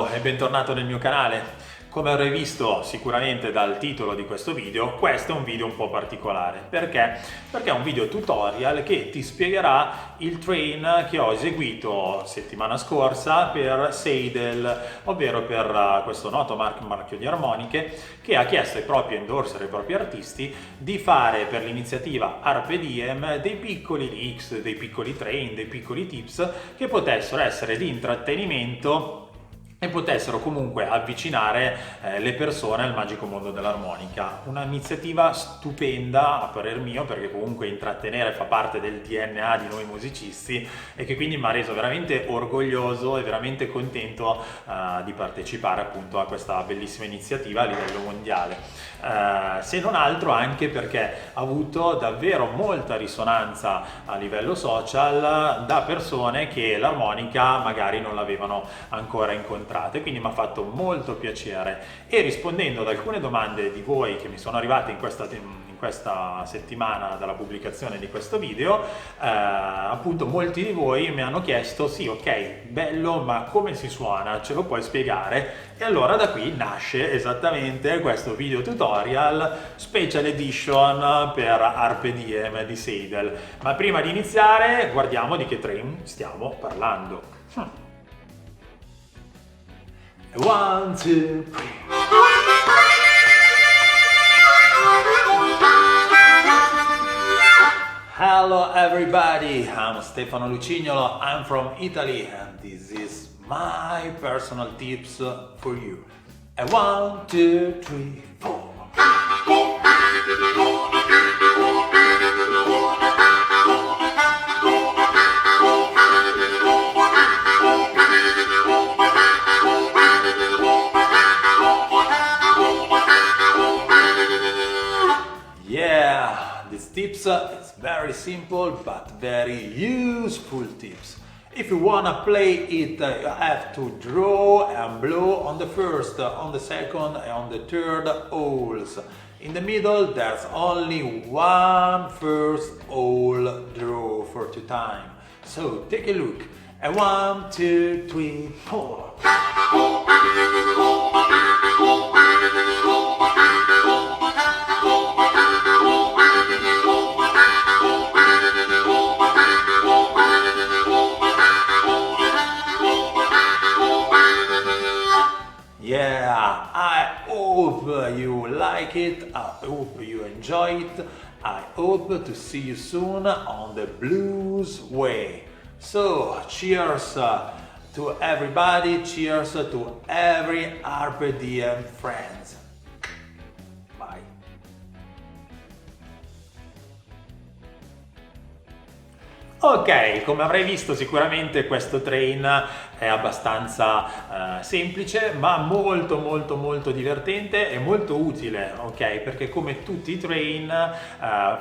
Ciao e bentornato nel mio canale. Come avrai visto sicuramente dal titolo di questo video, questo è un video un po' particolare. Perché? Perché è un video tutorial che ti spiegherà il train che ho eseguito settimana scorsa per Seidel, ovvero per questo noto marchio di armoniche che ha chiesto ai propri endorser, ai propri artisti, di fare per l'iniziativa Arpe Diem dei piccoli leaks, dei piccoli train, dei piccoli tips che potessero essere di intrattenimento e potessero comunque avvicinare le persone al magico mondo dell'armonica. Un'iniziativa stupenda a parer mio, perché comunque intrattenere fa parte del DNA di noi musicisti e che quindi mi ha reso veramente orgoglioso e veramente contento di partecipare appunto a questa bellissima iniziativa a livello mondiale. Se non altro anche perché ha avuto davvero molta risonanza a livello social da persone che l'armonica magari non l'avevano ancora incontrata, quindi mi ha fatto molto piacere. E rispondendo ad alcune domande di voi che mi sono arrivate in questa settimana dalla pubblicazione di questo video, appunto molti di voi mi hanno chiesto: sì, ok, bello, ma come si suona? Ce lo puoi spiegare? E allora da qui nasce esattamente questo video tutorial special edition per Arpe Diem di Seidel. Ma prima di iniziare guardiamo di che train stiamo parlando. 1, 2, 3. Hello everybody, I'm Stefano Lucignolo, I'm from Italy and this is my personal tips for you. 1, 2, 3, 4. These tips is very simple but very useful tips. If you wanna play it, you have to draw and blow on the first, on the second and on the third holes. In the middle there's only one first hole draw for the time. So take a look. 1, 2, 3, 4. Yeah, I hope you like it, I hope you enjoy it, I hope to see you soon on the blues way. So, cheers to everybody, cheers to every Arpe Diem friends. Bye. Ok, come avrai visto sicuramente questo train è abbastanza semplice ma molto divertente e molto utile, ok? Perché come tutti i train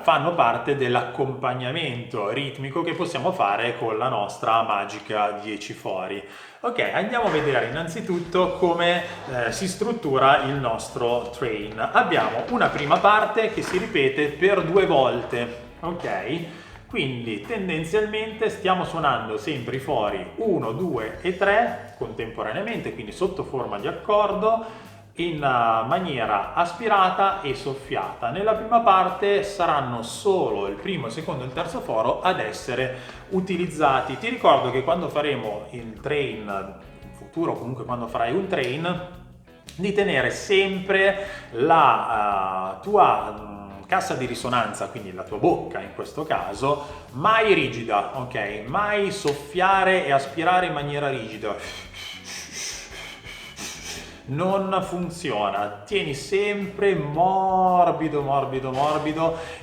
fanno parte dell'accompagnamento ritmico che possiamo fare con la nostra magica 10 fori. Ok, andiamo a vedere innanzitutto come si struttura il nostro train. Abbiamo una prima parte che si ripete per 2 volte, ok? Quindi tendenzialmente stiamo suonando sempre i fori 1, 2 e 3 contemporaneamente, quindi sotto forma di accordo, in maniera aspirata e soffiata. Nella prima parte saranno solo il primo, il secondo e il terzo foro ad essere utilizzati. Ti ricordo che quando faremo il train, in futuro comunque quando farai un train, di tenere sempre la tua cassa di risonanza, quindi la tua bocca in questo caso, mai rigida, ok? Mai soffiare e aspirare in maniera rigida. Non funziona. Tieni sempre morbido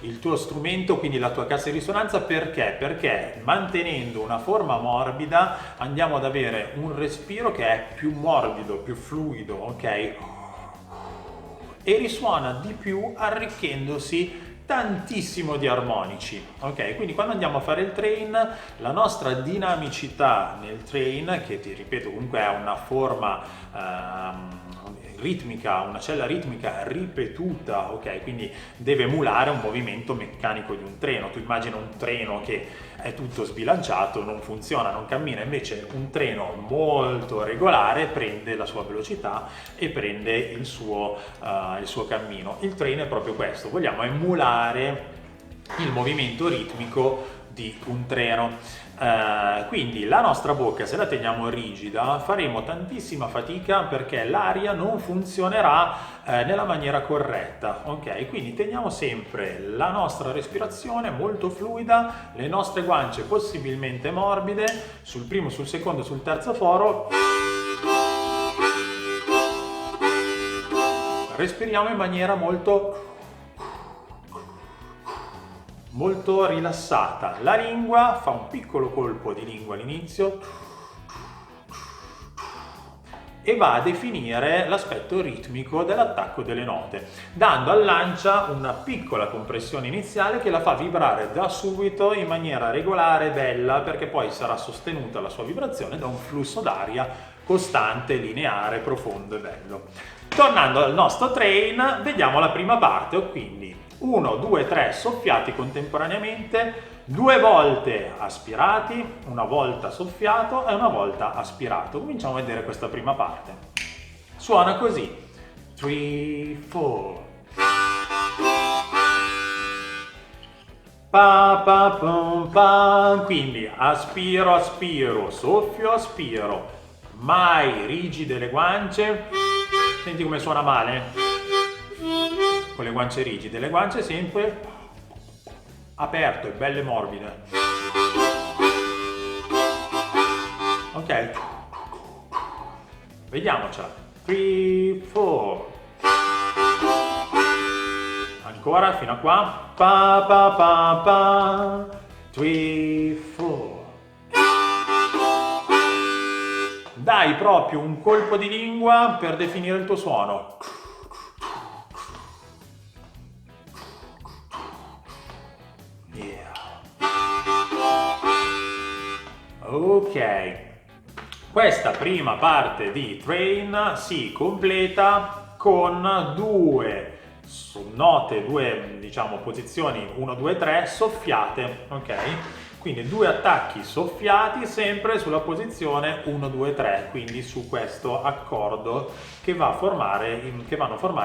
il tuo strumento, quindi la tua cassa di risonanza. Perché? Perché mantenendo una forma morbida andiamo ad avere un respiro che è più morbido, più fluido, ok? E risuona di più arricchendosi tantissimo di armonici, ok? Quindi quando andiamo a fare il train, la nostra dinamicità nel train, che ti ripeto comunque è una forma ritmica, una cella ritmica ripetuta, ok? Quindi deve emulare un movimento meccanico di un treno. Tu immagina un treno che è tutto sbilanciato, non funziona, non cammina. Invece un treno molto regolare prende la sua velocità e prende il suo cammino. Il treno è proprio questo, vogliamo emulare il movimento ritmico di un treno. Quindi la nostra bocca, se la teniamo rigida, faremo tantissima fatica perché l'aria non funzionerà nella maniera corretta, ok? Quindi teniamo sempre la nostra respirazione molto fluida, le nostre guance possibilmente morbide, sul primo, sul secondo, sul terzo foro. Respiriamo in maniera molto rilassata. La lingua fa un piccolo colpo di lingua all'inizio e va a definire l'aspetto ritmico dell'attacco delle note, dando all'ancia una piccola compressione iniziale che la fa vibrare da subito in maniera regolare e bella, perché poi sarà sostenuta la sua vibrazione da un flusso d'aria costante, lineare, profondo e bello. Tornando al nostro train, vediamo la prima parte, quindi 1, 2, 3 soffiati contemporaneamente, 2 volte aspirati, una volta soffiato e una volta aspirato. Cominciamo a vedere questa prima parte. Suona così: 3, 4. Pa pa pum pa. Quindi aspiro, aspiro, soffio, aspiro. Mai rigide le guance. Senti come suona male? Con le guance rigide, le guance sempre aperte, belle e morbide. Ok, vediamocela. 3, 4. Ancora fino a qua. Pa pa pa pa. 3, 4. Dai proprio un colpo di lingua per definire il tuo suono. Ok, questa prima parte di train si completa con due note, due diciamo posizioni 1, 2, 3 soffiate, ok? Quindi 2 attacchi soffiati sempre sulla posizione 1, 2, 3, quindi su questo accordo che vanno a formare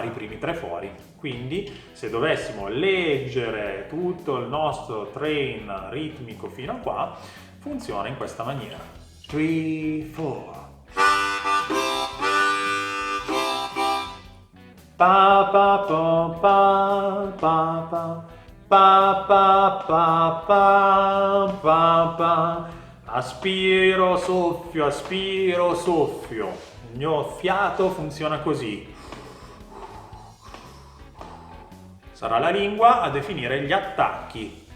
i primi 3 fori. Quindi se dovessimo leggere tutto il nostro train ritmico fino a qua, funziona in questa maniera. 3, 4. Pa pa pa pa pa pa. Pa pa pa pa pa pa. Aspiro, soffio, aspiro, soffio. Il mio fiato funziona così. Sarà la lingua a definire gli attacchi.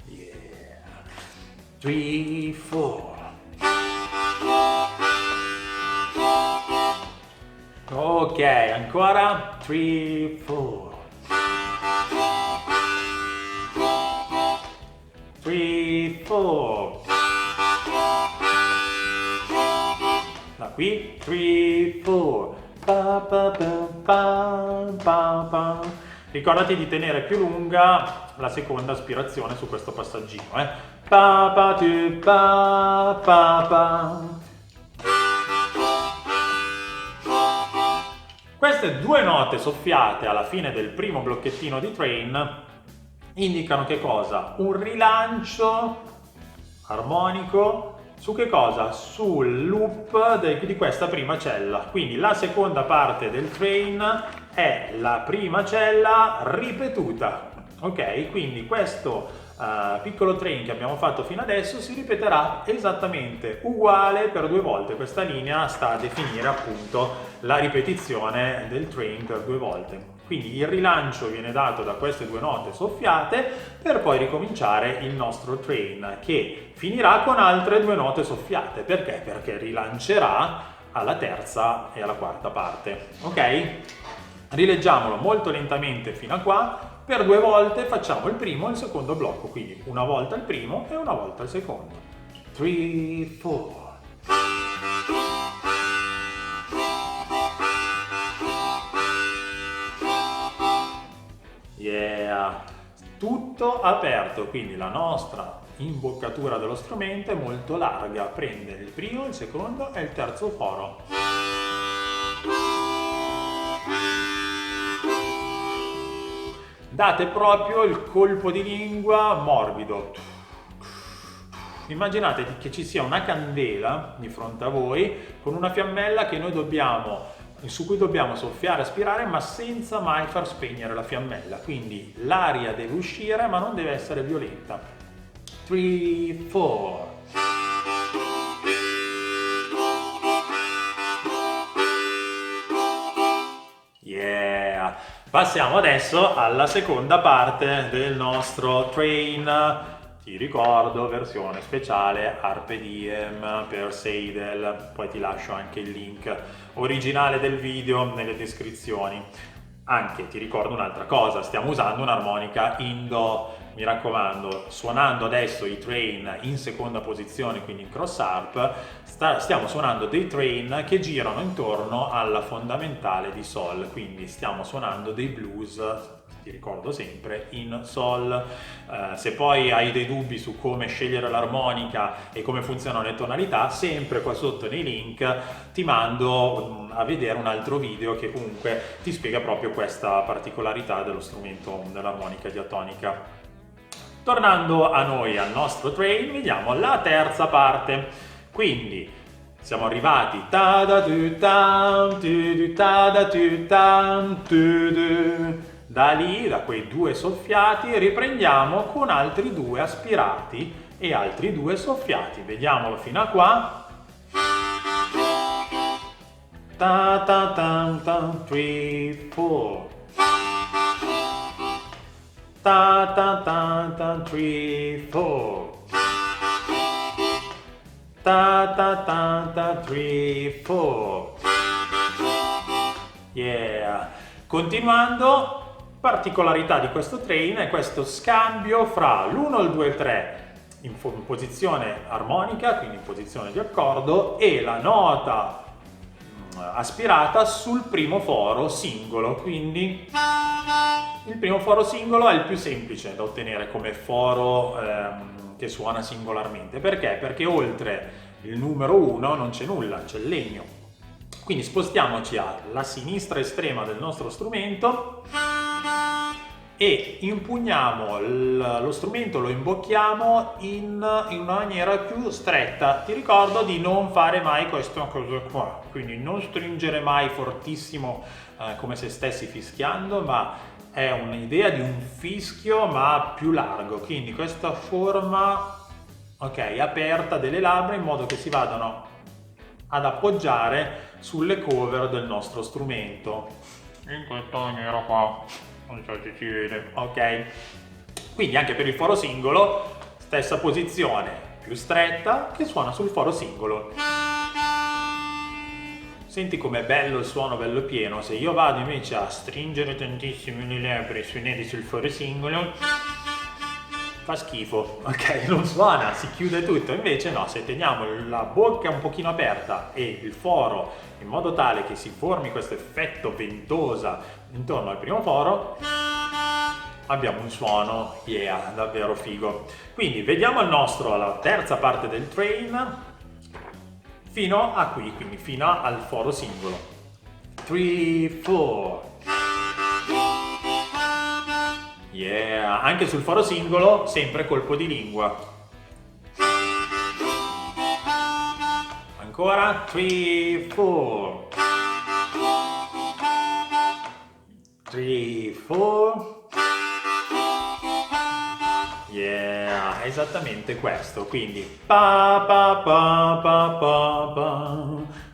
Yeah. 3, 4. Ok, ancora 3, 4. 3, 4. Da qui 3, 4. Pa, pa, pa, pa, pa, pa. Ricordati di tenere più lunga la seconda aspirazione su questo passaggino, Pa pa tu pa pa pa. Queste 2 note soffiate alla fine del primo blocchettino di train indicano che cosa? Un rilancio armonico su che cosa? Sul loop di questa prima cella. Quindi la seconda parte del train è la prima cella ripetuta. Ok? Quindi questo piccolo train che abbiamo fatto fino adesso si ripeterà esattamente uguale per 2 volte. Questa linea sta a definire appunto la ripetizione del train per 2 volte. Quindi il rilancio viene dato da queste 2 note soffiate per poi ricominciare il nostro train, che finirà con altre 2 note soffiate. Perché? Perché rilancerà alla terza e alla quarta parte. Ok? Rileggiamolo molto lentamente fino a qua. Per 2 volte facciamo il primo e il secondo blocco, quindi una volta il primo e una volta il secondo. 3, 4. Yeah. tutto aperto, quindi la nostra imboccatura dello strumento è molto larga, prende il primo, il secondo e il terzo foro. Date proprio il colpo di lingua morbido. Immaginate che ci sia una candela di fronte a voi con una fiammella che su cui dobbiamo soffiare, aspirare, ma senza mai far spegnere la fiammella. Quindi l'aria deve uscire, ma non deve essere violenta. 3, 4. Yeah! Passiamo adesso alla seconda parte del nostro train. Ti ricordo, versione speciale Carpe Diem per Seidel, poi ti lascio anche il link originale del video nelle descrizioni. Anche ti ricordo un'altra cosa, stiamo usando un'armonica in Do, mi raccomando, suonando adesso i train in seconda posizione, quindi in cross harp, stiamo suonando dei train che girano intorno alla fondamentale di Sol, quindi stiamo suonando dei blues, ti ricordo sempre, in Sol. Se poi hai dei dubbi su come scegliere l'armonica e come funzionano le tonalità, sempre qua sotto nei link ti mando a vedere un altro video che comunque ti spiega proprio questa particolarità dello strumento dell'armonica diatonica. Tornando a noi, al nostro train, vediamo la terza parte. Quindi siamo arrivati da lì, da quei due soffiati, riprendiamo con altri due aspirati e altri due soffiati. Vediamolo fino a qua. Ta ta ta ta, 3, 4. Ta ta ta ta, 3, 4. Ta ta ta ta, 3, 4. Yeah. Continuando, particolarità di questo train è questo scambio fra l'1, il 2 e il 3 in posizione armonica, quindi in posizione di accordo, e la nota aspirata sul primo foro singolo. Quindi il primo foro singolo è il più semplice da ottenere come foro che suona singolarmente. Perché? Perché oltre il numero 1 non c'è nulla, c'è il legno. Quindi spostiamoci alla sinistra estrema del nostro strumento e impugniamo lo strumento, lo imbocchiamo in una maniera più stretta. Ti ricordo di non fare mai questa cosa qua, quindi non stringere mai fortissimo come se stessi fischiando, ma è un'idea di un fischio ma più largo, quindi questa forma aperta delle labbra in modo che si vadano ad appoggiare sulle cover del nostro strumento in questa maniera qua, non so se si vede, ok? Quindi anche per il foro singolo stessa posizione più stretta che suona sul foro singolo. Senti com'è bello il suono, bello pieno. Se io vado invece a stringere tantissimo le labbra sui neri sul foro singolo, fa schifo, ok? Non suona, si chiude tutto. Invece no, se teniamo la bocca un pochino aperta e il foro in modo tale che si formi questo effetto ventosa intorno al primo foro, abbiamo un suono, davvero figo. Quindi vediamo la terza parte del train fino a qui, quindi fino al foro singolo. 3, 4. Yeah, anche sul foro singolo, sempre colpo di lingua. Ancora, 3, 4. 3, 4. Yeah, esattamente questo. Quindi pa pa pa pa pa pa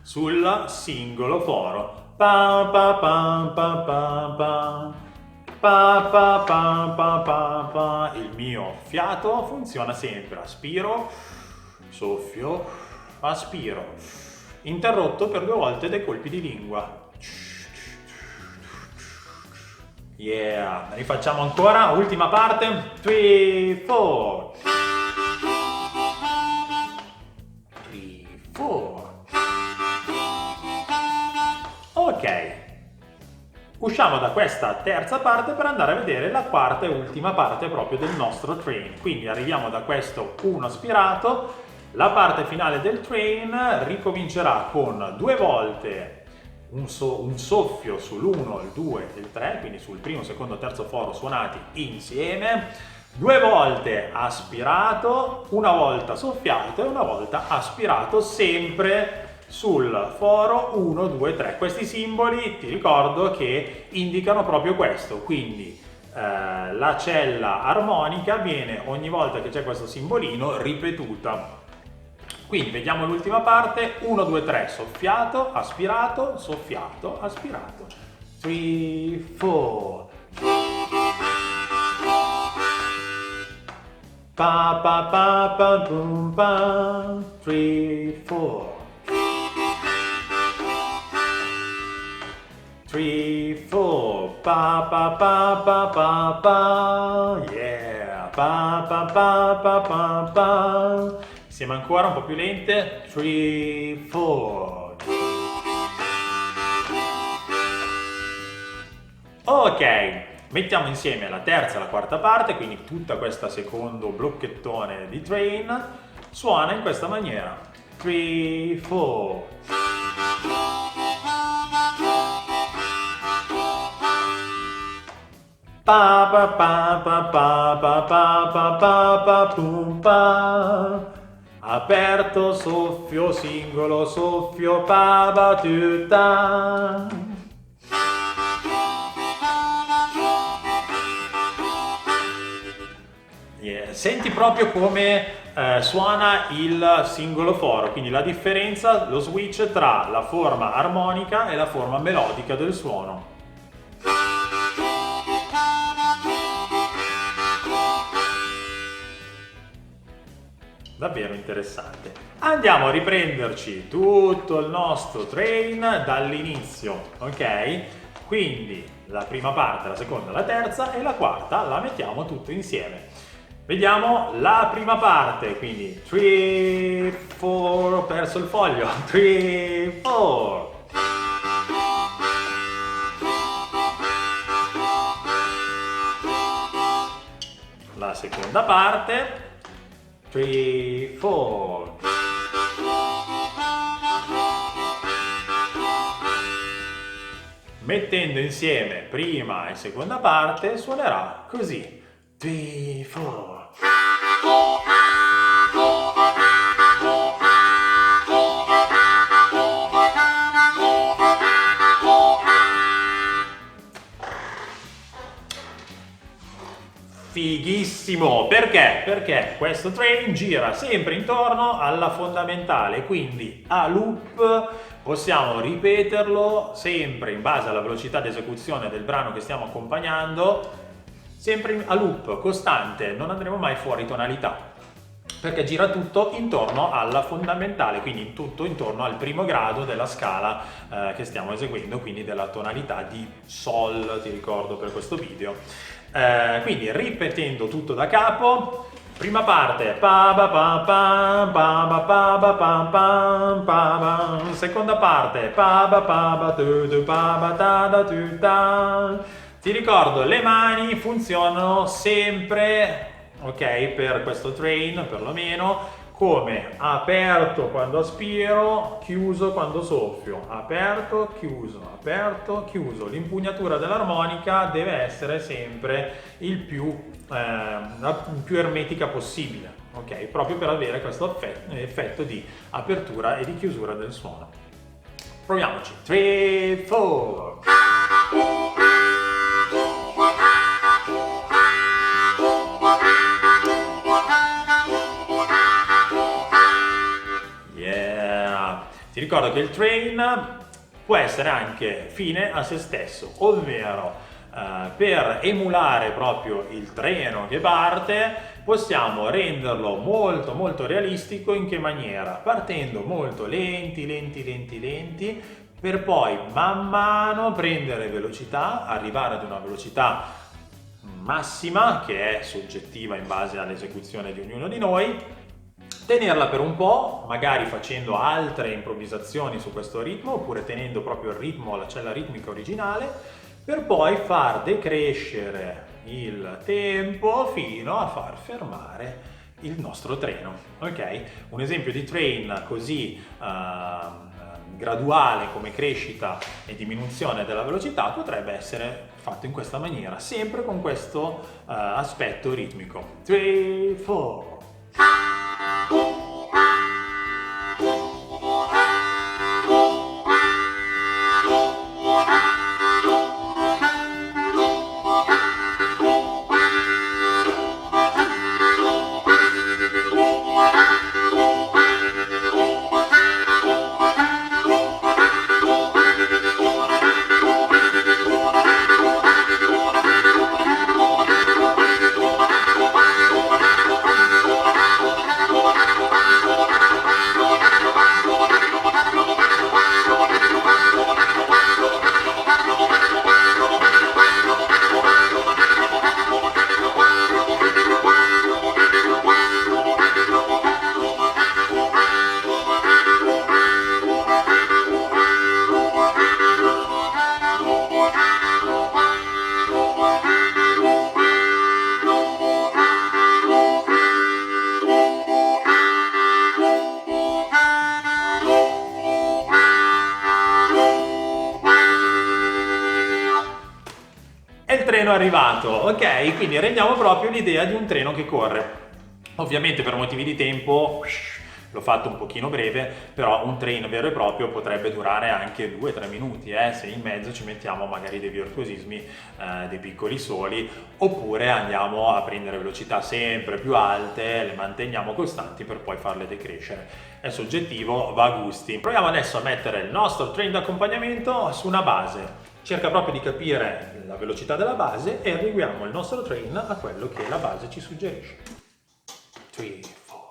sul singolo foro. Pa pa pa pa pa pa. Pa, pa, pa, pa, pa, pa. Il mio fiato funziona sempre, aspiro, soffio, aspiro, interrotto per 2 volte dai colpi di lingua. Yeah, rifacciamo ancora, ultima parte, 3, 4. 3, 4. Ok. Usciamo da questa terza parte per andare a vedere la quarta e ultima parte proprio del nostro train. Quindi arriviamo da questo 1 aspirato, la parte finale del train ricomincerà con 2 volte un soffio sull'1, il 2 e il 3, quindi sul primo, secondo, terzo foro suonati insieme, 2 volte aspirato, una volta soffiato e una volta aspirato, sempre sul foro 1, 2, 3. Questi simboli ti ricordo che indicano proprio questo, quindi la cella armonica viene ogni volta che c'è questo simbolino ripetuta. Quindi vediamo l'ultima parte: 1, 2, 3, soffiato, aspirato, 3, 4. Pa pa pa pa boom pa, 3, 4. 3, 4, pa pa pa pa pa pa, yeah, pa pa pa pa pa pa. Insieme ancora, un po' più lente, 3, 4. Ok, mettiamo insieme la terza e la quarta parte, quindi tutta questa secondo blocchettone di train suona in questa maniera, 3, 4. Pa pa pa pa pa pa pa pa pa pa pum pa. Aperto, soffio, singolo, soffio, pa battuta. Yeah. Senti proprio come suona il singolo foro, quindi la differenza, lo switch tra la forma armonica e la forma melodica del suono. Davvero interessante. Andiamo a riprenderci tutto il nostro train dall'inizio, ok? Quindi la prima parte, la seconda, la terza e la quarta la mettiamo tutte insieme. Vediamo la prima parte, quindi 3, 4, ho perso il foglio, 3, 4. La seconda parte, 3, 4. Mettendo insieme prima e seconda parte suonerà così, 3, 4. Fighissimo! Perché? Perché questo train gira sempre intorno alla fondamentale, quindi a loop possiamo ripeterlo sempre in base alla velocità di esecuzione del brano che stiamo accompagnando, sempre a loop costante, non andremo mai fuori tonalità, perché gira tutto intorno alla fondamentale, quindi tutto intorno al primo grado della scala che stiamo eseguendo, quindi della tonalità di Sol, ti ricordo per questo video. Quindi ripetendo tutto da capo, prima parte, pa pa pa pa pa pa pa pa pa pa, seconda parte, pa pa pa pa tu tu pa pa ta da tu ta. Ti ricordo, le mani funzionano sempre, ok, per questo train perlomeno, come aperto quando aspiro, chiuso quando soffio, aperto, chiuso. L'impugnatura dell'armonica deve essere sempre la più ermetica possibile, ok? Proprio per avere questo effetto di apertura e di chiusura del suono. Proviamoci. 3, 4. Ti ricordo che il train può essere anche fine a se stesso, ovvero per emulare proprio il treno che parte possiamo renderlo molto molto realistico. In che maniera? Partendo molto lenti per poi man mano prendere velocità, arrivare ad una velocità massima che è soggettiva in base all'esecuzione di ognuno di noi, tenerla per un po', magari facendo altre improvvisazioni su questo ritmo, oppure tenendo proprio il ritmo, la cella ritmica originale, per poi far decrescere il tempo fino a far fermare il nostro treno, ok? Un esempio di train così graduale come crescita e diminuzione della velocità potrebbe essere fatto in questa maniera, sempre con questo aspetto ritmico. 3, 4. E il treno è arrivato, ok? Quindi rendiamo proprio l'idea di un treno che corre. Ovviamente per motivi di tempo l'ho fatto un pochino breve, però un train vero e proprio potrebbe durare anche 2-3 minuti, se in mezzo ci mettiamo magari dei virtuosismi, dei piccoli soli, oppure andiamo a prendere velocità sempre più alte, le manteniamo costanti per poi farle decrescere. È soggettivo, va a gusti. Proviamo adesso a mettere il nostro train d'accompagnamento su una base. Cerca proprio di capire la velocità della base e adeguiamo il nostro train a quello che la base ci suggerisce. 3, 4.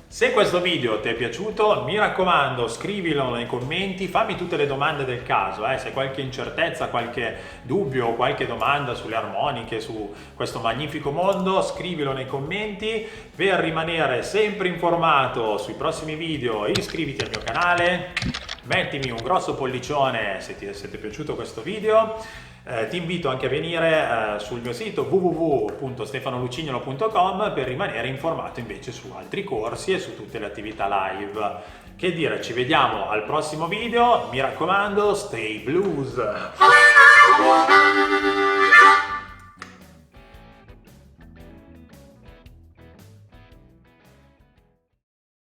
Se questo video ti è piaciuto, mi raccomando, scrivilo nei commenti, fammi tutte le domande del caso, se hai qualche incertezza, qualche dubbio o qualche domanda sulle armoniche, su questo magnifico mondo, scrivilo nei commenti. Per rimanere sempre informato sui prossimi video, iscriviti al mio canale, mettimi un grosso pollicione se ti è piaciuto questo video. Ti invito anche a venire sul mio sito www.stefanolucignolo.com per rimanere informato invece su altri corsi e su tutte le attività live. Che dire, ci vediamo al prossimo video, mi raccomando, stay blues!